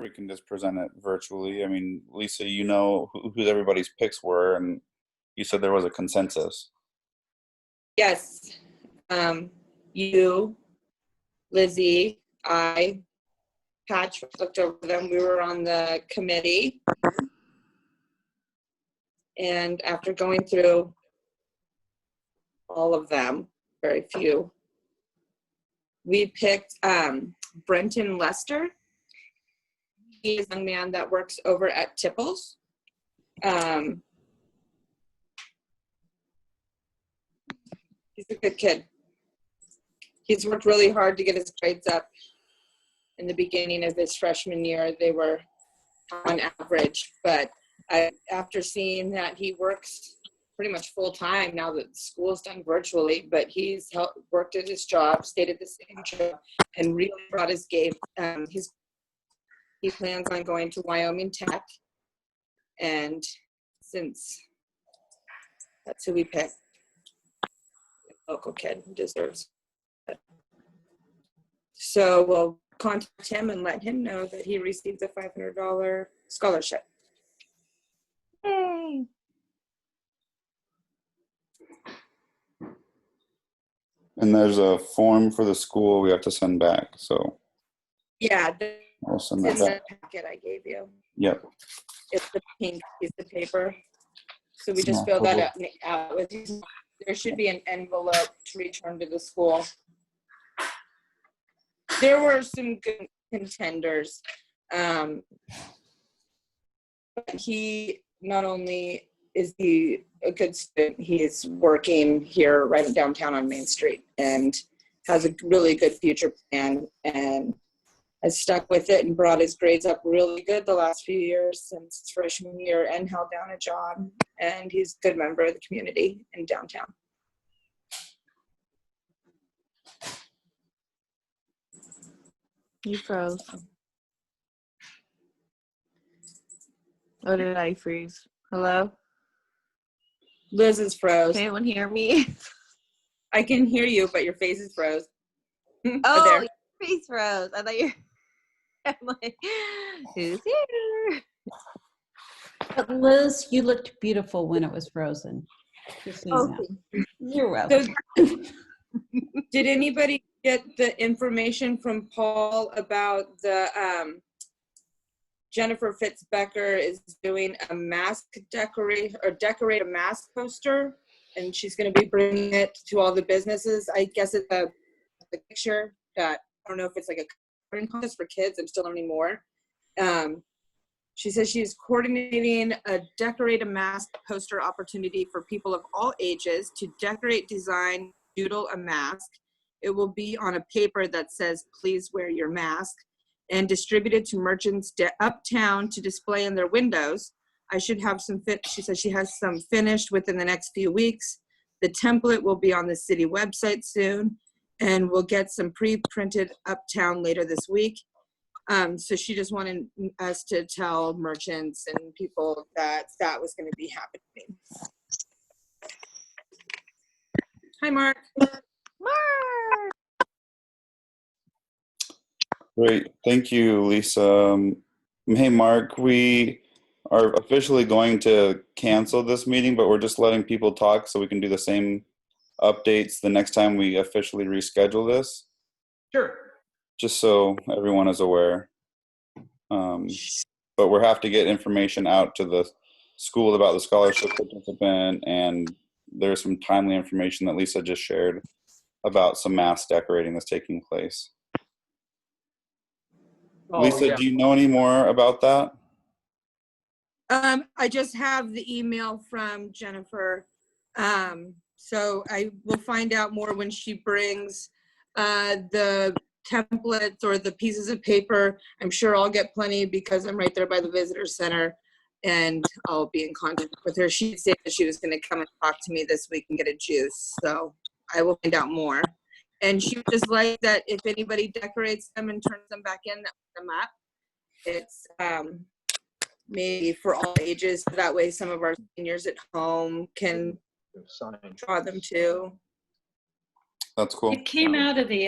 we can just present it virtually. I mean, Lisa, you know who everybody's picks were, and you said there was a consensus. Yes. You, Lizzie, Patrick looked over them. We were on the committee. And after going through all of them, very few, we picked Brenton Lester. He is a young man that works over at Tipples. He's a good kid. He's worked really hard to get his grades up. In the beginning of his freshman year, they were on average, but after seeing that he works pretty much full time now that school's done virtually, but he's worked at his job, stayed at the same job, and really brought his game. He plans on going to Wyoming Tech, and since that's who we picked, local kid who deserves it. So we'll contact him and let him know that he received a $500 scholarship. Yay! And there's a form for the school we have to send back, so. Yeah, I'll send it's that in back. the packet I gave you. Yep. It's the pink piece of paper. So we just No fill that problem. out with you. There should be an envelope to return to the school. There were some good contenders. But he not only is he a good student, he is working here right downtown on Main Street and has a really good future plan and has stuck with it and brought his grades up really good the last few years since his freshman year and held down a job. And he's a good member of the community in downtown. You froze. Oh, did I freeze? Hello? Liz is froze. Can anyone hear me? I can hear you, but your face is froze. Oh, there. your face froze. I thought you I'm like, who's here? But Liz, you looked beautiful when it was frozen. Just so you know. You're welcome. So, did anybody get the information from Paul about the Jennifer Fitzbecker is doing a mask decorate a mask poster, and she's going to be bringing it to all the businesses. I guess it's a picture that I don't know if it's like a coloring contest for kids. I'm still learning more. She says she's coordinating a decorate a mask poster opportunity for people of all ages to decorate, design, doodle a mask. It will be on a paper that says, "Please wear your mask," and distributed to merchants uptown to display in their windows. I should have some she says she has some finished within the next few weeks. The template will be on the city website soon, and we'll get some pre-printed uptown later this week. So she just wanted us to tell merchants and people that that was going to be happening. Hi, Mark. Mark! Great. Thank you, Lisa. Hey, Mark, we are officially going to cancel this meeting, but we're just letting people talk so we can do the same updates the next time we officially reschedule this. Sure. Just so everyone is aware. But we'll have to get information out to the school about the scholarship participant, and there's some timely information that Lisa just shared about some mask decorating that's taking place. Oh, Lisa, yeah. do you know any more about that? I just have the email from Jennifer. So I will find out more when she brings the templates or the pieces of paper. I'm sure I'll get plenty because I'm right there by the visitor center, and I'll be in contact with her. She said that she was going to come and talk to me this week and get a juice. So I will find out more. And she would just like that if anybody decorates them and turns them back in, that them up. It's maybe for all ages. So that way some of our seniors at home can draw them too. That's cool. It came out of the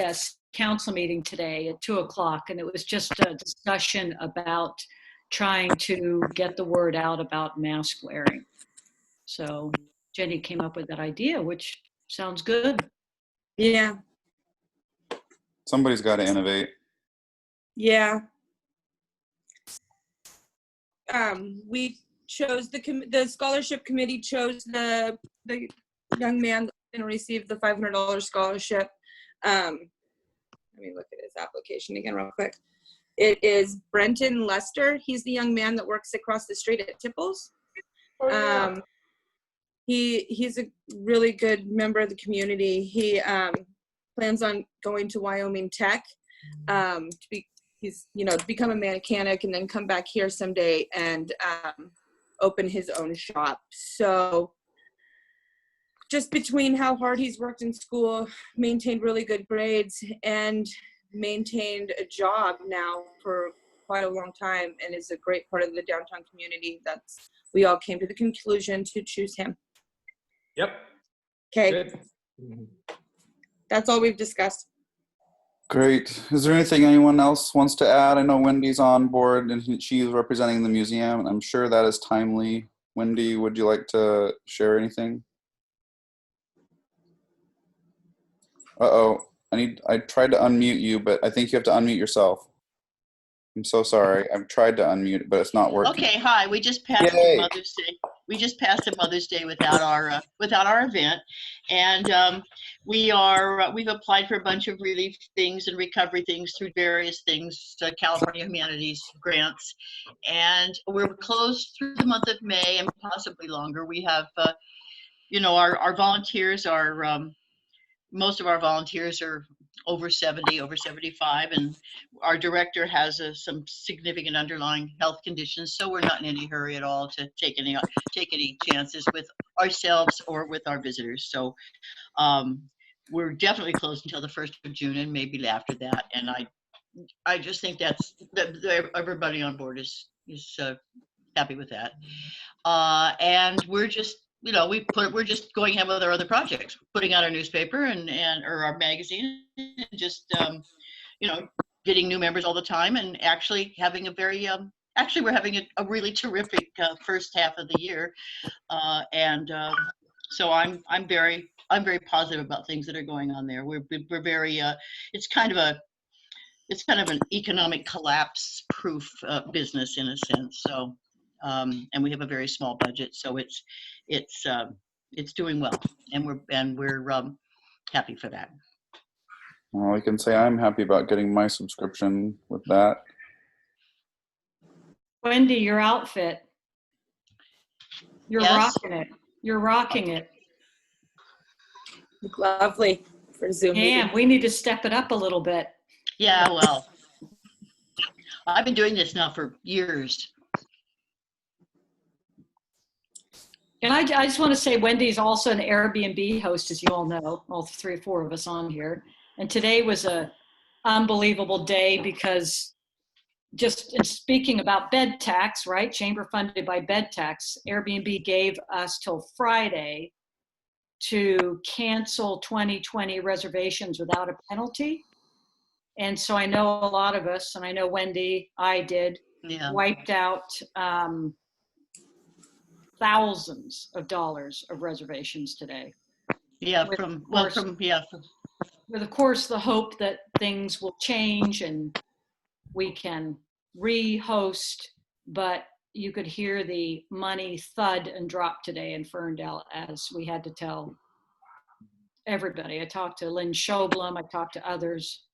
council meeting today at 2:00, and it was just a discussion about trying to get the word out about mask wearing. So Jenny came up with that idea, which sounds good. Yeah. Somebody's got to innovate. Yeah. We chose the scholarship committee chose the young man that's going to receive the $500 scholarship. Let me look at his application again real quick. It is Brenton Lester. He's the young man that works across the street at Tipples. He's a really good member of the community. He plans on going to Wyoming Tech to become a mechanic and then come back here someday and open his own shop. So just between how hard he's worked in school, maintained really good grades, and maintained a job now for quite a long time, and is a great part of the downtown community, we all came to the conclusion to choose him. Yep. Okay, Good. that's all we've discussed. Great. Is there anything anyone else wants to add? I know Wendy's on board and she's representing the museum, and I'm sure that is timely. Wendy, would you like to share anything? Uh-oh. I tried to unmute you, but I think you have to unmute yourself. I'm so sorry. I've tried to unmute, but it's not working. Okay, hi. We just passed Yay. Mother's Day. We just passed a Mother's Day without our event, and we've applied for a bunch of relief things and recovery things through various things, California Humanities grants, and we're closed through the month of May and possibly longer. We have, our volunteers are. Most of our volunteers are over 70, over 75, and our director has some significant underlying health conditions, so we're not in any hurry at all to take any chances with ourselves or with our visitors. So we're definitely closed until the 1st of June and maybe after that. And I just think that everybody on board is happy with that. And we're just we're just going ahead with our other projects, putting out our newspaper or our magazine, and just getting new members all the time, and actually having we're having a really terrific first half of the year, so I'm very positive about things that are going on there. We're very it's kind of an economic collapse proof business in a sense. So. And we have a very small budget, so it's doing well, and we're happy for that. Well, I can say I'm happy about getting my subscription with that. Wendy, your outfit. You're Yes? rocking it. You're rocking it. Lovely for Zoom meeting. And we need to step it up a little bit. Yeah, well, I've been doing this now for years. And I just want to say Wendy's also an Airbnb host, as you all know, all 3 or 4 of us on here. And today was a unbelievable day because just in speaking about bed tax, right? Chamber funded by bed tax, Airbnb gave us till Friday to cancel 2020 reservations without a penalty. And so I know a lot of us, and I know Wendy, I did, wiped out thousands of dollars of reservations today. Yeah, with, of course, the hope that things will change and we can re-host, but you could hear the money thud and drop today in Ferndale as we had to tell everybody. I talked to Lynn Schoblum, I talked to others,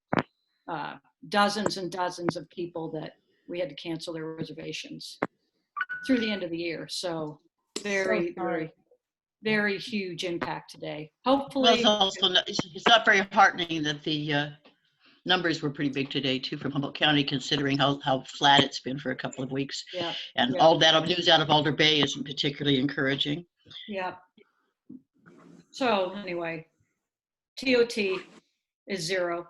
dozens and dozens of people that we had to cancel their reservations through the end of the year. So very, very huge impact today. Hopefully. Well, it's not very heartening that the numbers were pretty big today too from Humboldt County, considering how flat it's been for a couple of weeks. Yeah. And all that news out of Alder Bay isn't particularly encouraging. Yeah. So anyway, TOT is 0.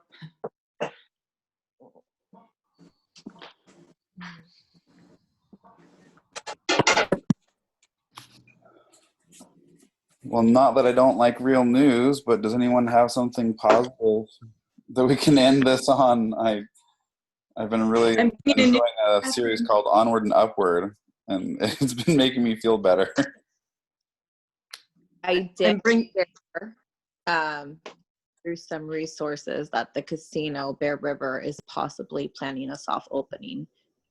Well, not that I don't like real news, but does anyone have something positive that we can end this on. I've been really I'm enjoying a series called Onward and Upward, and it's been making me feel better. I did And bring- share, through some resources that the casino, Bear River, is possibly planning a soft opening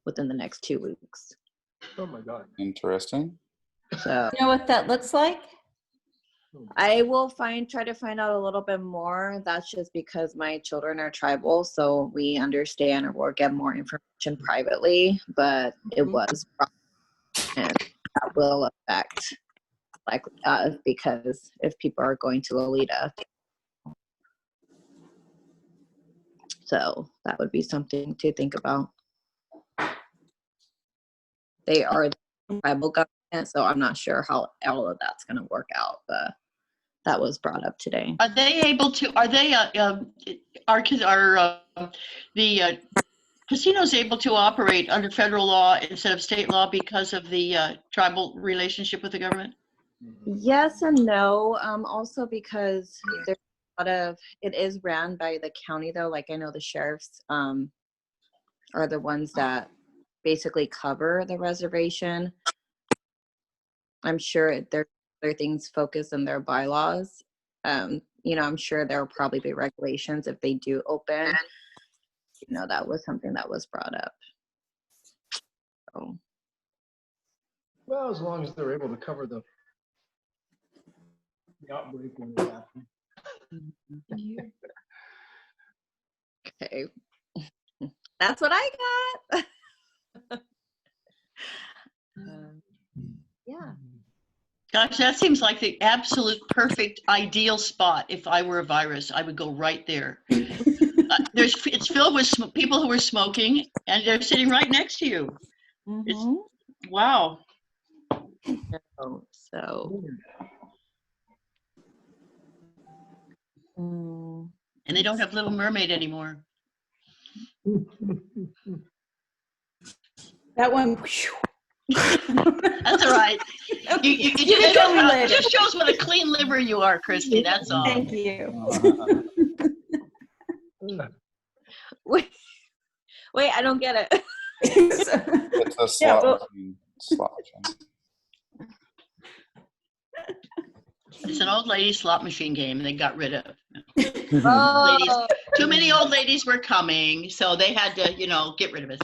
within the next 2 weeks. Oh my God. Interesting. So You know what that looks like? I will try to find out a little bit more. That's just because my children are tribal, so we understand or we'll get more information privately, but it was brought up, and that will affect likely us because if people are going to Lolita. So that would be something to think about. They are the tribal government, so I'm not sure how all of that's going to work out, but that was brought up today. Are they able to, are they, the casinos able to operate under federal law instead of state law because of the tribal relationship with the government? Yes and no. Also because there's a lot of, it is ran by the county though. Like I know the sheriffs are the ones that basically cover the reservation. I'm sure there are other things focused in their bylaws. You know, I'm sure there will probably be regulations if they do open. You know, that was something that was brought up. So, Well, as long as they're able to cover the outbreak when it happened. okay. That's what I got. Yeah. Gosh, that seems like the absolute perfect ideal spot. If I were a virus, I would go right there. It's filled with people who are smoking, and they're sitting right next to you. It's wow. So. And they don't have Little Mermaid anymore. That one. That's all right. You can tell me It later. just shows what a clean liver you are, Christy. That's all. Thank you. Wait, I don't get it. It's a slot machine. Slot machine. It's an old lady slot machine game they got rid of. Oh, Too many old ladies were coming, so they had to, get rid of it.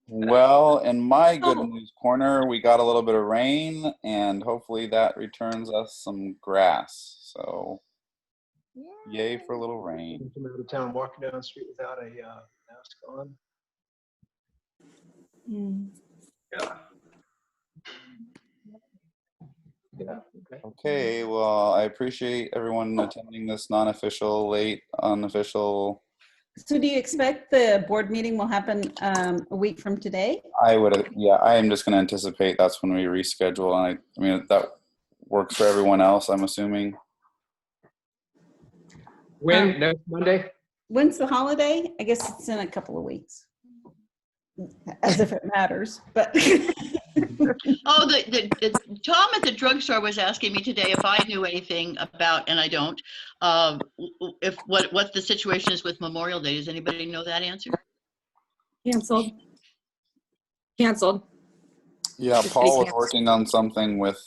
Well, in my good news corner, we got a little bit of rain, and hopefully that returns us some grass. So, yay for a little rain. Come out of town, walking down the street without a mask on. Yeah. Yeah. Okay, well, I appreciate everyone attending this non-official, late, unofficial. So do you expect the board meeting will happen a week from today? I am just going to anticipate that's when we reschedule. And I mean, that works for everyone else, I'm assuming. When? Next Monday? When's the holiday? I guess it's in a couple of weeks. As if it matters, but. Oh, the Tom at the drugstore was asking me today if I knew anything about, and I don't, if what the situation is with Memorial Day. Does anybody know that answer? Canceled. Yeah, Just Paul was canceled. working on something with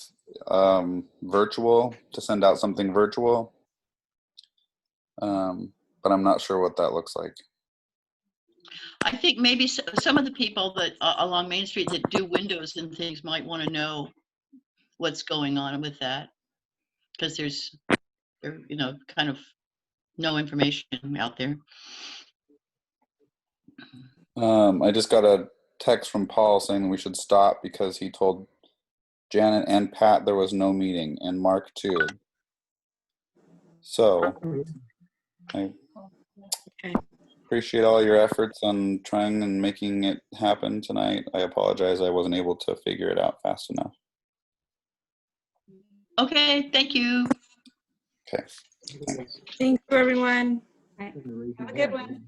virtual, to send out something virtual. But I'm not sure what that looks like. I think maybe some of the people that along Main Street that do windows and things might want to know what's going on with that, because there's kind of no information out there. I just got a text from Paul saying we should stop because he told Janet and Pat there was no meeting, and Mark too. So I appreciate all your efforts on trying and making it happen tonight. I apologize I wasn't able to figure it out fast enough. Okay, thank you. Okay. Thank you, everyone. Have Have a good one.